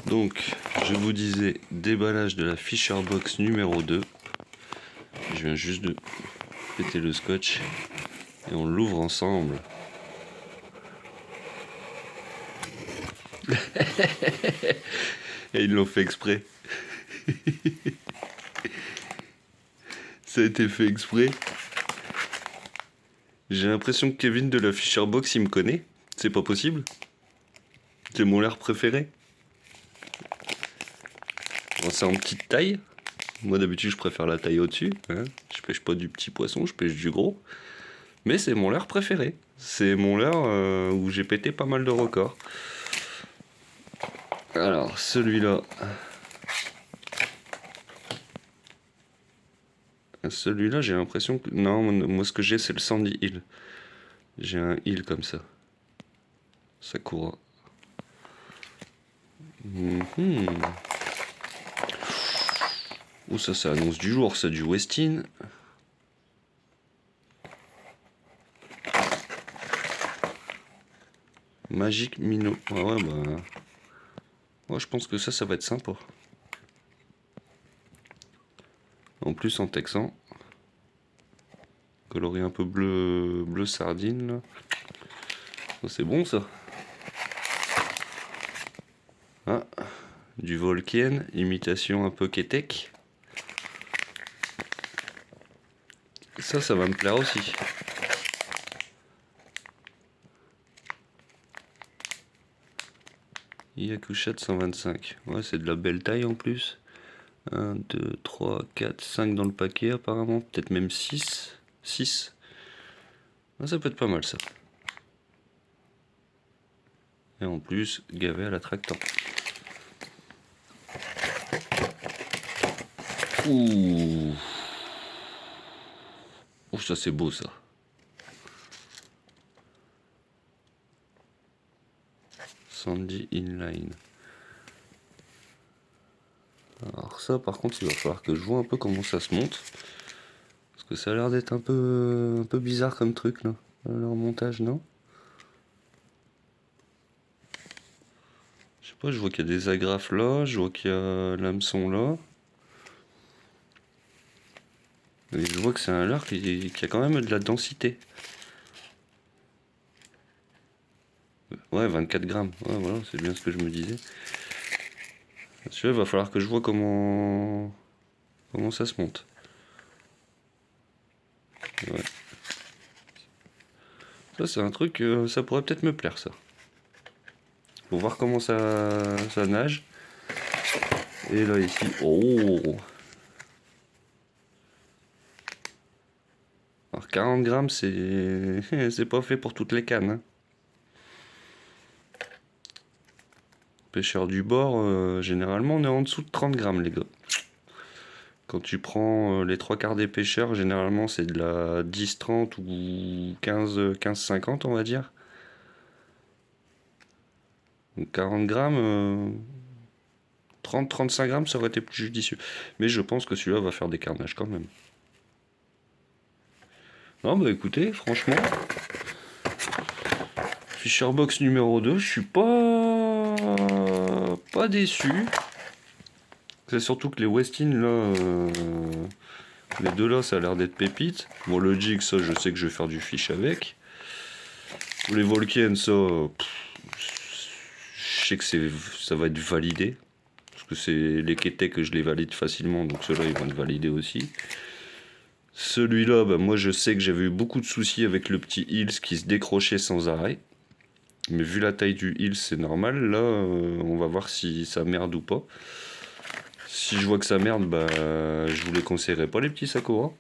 Donc, je vous disais, déballage de la Fisher Box numéro 2. Je viens juste de péter le scotch et on l'ouvre ensemble. Et ils l'ont fait exprès. Ça a été fait exprès. J'ai l'impression que Kevin de la Fisher Box, il me connaît. C'est pas possible. C'est mon leurre préféré. Bon, c'est en petite taille. Moi d'habitude je préfère la taille au-dessus. Hein. Je pêche pas du petit poisson, je pêche du gros. Mais c'est mon leurre préféré. C'est mon leurre où j'ai pété pas mal de records. Alors celui-là. Celui-là j'ai l'impression que... Non, moi ce que j'ai c'est le Sandy Hill. J'ai un hill comme ça. Sakura. Oh ça annonce du jour, ça du Westin. Magic Minnow. Ah ouais bah... Moi je pense que ça va être sympa. En plus en texan. Coloris un peu bleu sardine là. C'est bon ça. Ah, du Volkien, imitation un peu Ketek. Ça va me plaire aussi. Yakusha de 125. Ouais, c'est de la belle taille en plus. 1, 2, 3, 4, 5 dans le paquet apparemment. Peut-être même 6. 6. Ah, ça peut être pas mal ça. Et en plus, gavé à l'attractant. Ouh. Oh, ça c'est beau ça. Sandy Inline. Alors ça par contre il va falloir que je vois un peu comment ça se monte. Parce que ça a l'air d'être un peu bizarre comme truc là. Leur montage, non? Je sais pas, je vois qu'il y a des agrafes là, je vois qu'il y a l'hameçon là. Et je vois que c'est un leurre qui a quand même de la densité. Ouais, 24 grammes. Ouais, voilà, c'est bien ce que je me disais. Celui-là, il va falloir que je vois comment ça se monte. Ouais. Ça, c'est un truc, ça pourrait peut-être me plaire, ça. Pour voir comment ça nage. Et là, ici, oh! Alors, 40 grammes, c'est pas fait pour toutes les cannes. Hein. Pêcheur du bord, généralement, on est en dessous de 30 grammes, les gars. Quand tu prends les trois quarts des pêcheurs, généralement c'est de la 10-30 ou 15-50 on va dire. Donc 40 grammes, 30-35 grammes ça aurait été plus judicieux. Mais je pense que celui-là va faire des carnages quand même. Non bah écoutez, franchement, Fisher Box numéro 2, je suis pas déçu. C'est surtout que les Westin là... les deux là, ça a l'air d'être pépites. Bon, le jig, ça, je sais que je vais faire du fish avec. Les Volkien, ça, je sais que ça va être validé. Parce que c'est les Ketek que je les valide facilement, donc ceux-là, ils vont être validés aussi. Celui-là, bah, moi, je sais que j'avais eu beaucoup de soucis avec le petit Hills qui se décrochait sans arrêt. Mais vu la taille du Hills, c'est normal. Là, on va voir si ça merde ou pas. Si je vois que ça merde, bah, je vous les conseillerais pas, les petits Sakura.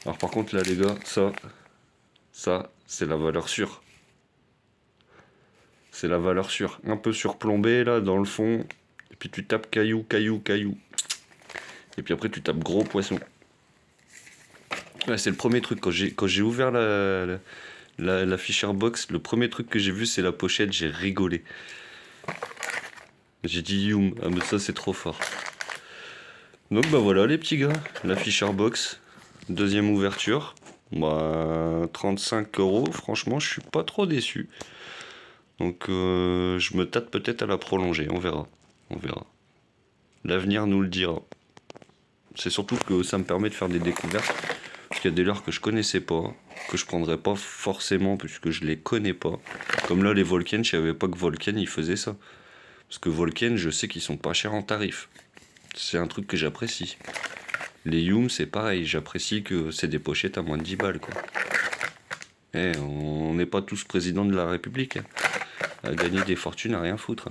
Alors par contre là les gars, ça c'est la valeur sûre. C'est la valeur sûre. Un peu surplombé là dans le fond. Et puis tu tapes caillou. Et puis après tu tapes gros poisson. Ouais, c'est le premier truc. Quand j'ai ouvert la Fisher Box, le premier truc que j'ai vu c'est la pochette, j'ai rigolé. J'ai dit youm, ah mais ça c'est trop fort. Donc bah voilà les petits gars, la Fisher Box, deuxième ouverture. Bah 35 €, franchement je suis pas trop déçu. Donc je me tâte peut-être à la prolonger, on verra. On verra. L'avenir nous le dira. C'est surtout que ça me permet de faire des découvertes. Parce qu'il y a des leurres que je connaissais pas, que je prendrais pas forcément puisque je les connais pas. Comme là les Volken, je savais pas que Volken il faisait ça. Parce que Volken, je sais qu'ils sont pas chers en tarif. C'est un truc que j'apprécie. Les Yum, c'est pareil, j'apprécie que c'est des pochettes à moins de 10 balles, quoi. Eh, on n'est pas tous présidents de la République, hein, à gagner des fortunes à rien foutre.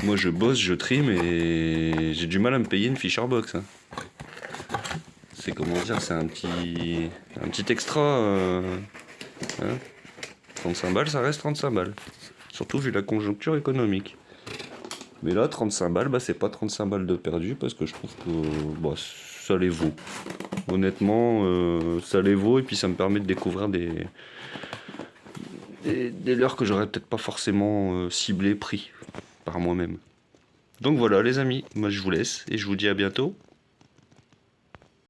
Moi, je bosse, je trime et j'ai du mal à me payer une Fisherbox. Hein. C'est comment dire, c'est un petit extra. Hein. 35 balles, ça reste 35 balles. Surtout vu la conjoncture économique. Mais là, 35 balles, bah, c'est pas 35 balles de perdu parce que je trouve que bah, ça les vaut. Honnêtement, ça les vaut et puis ça me permet de découvrir des leurres que j'aurais peut-être pas forcément ciblées, pris par moi-même. Donc voilà les amis, moi je vous laisse et je vous dis à bientôt.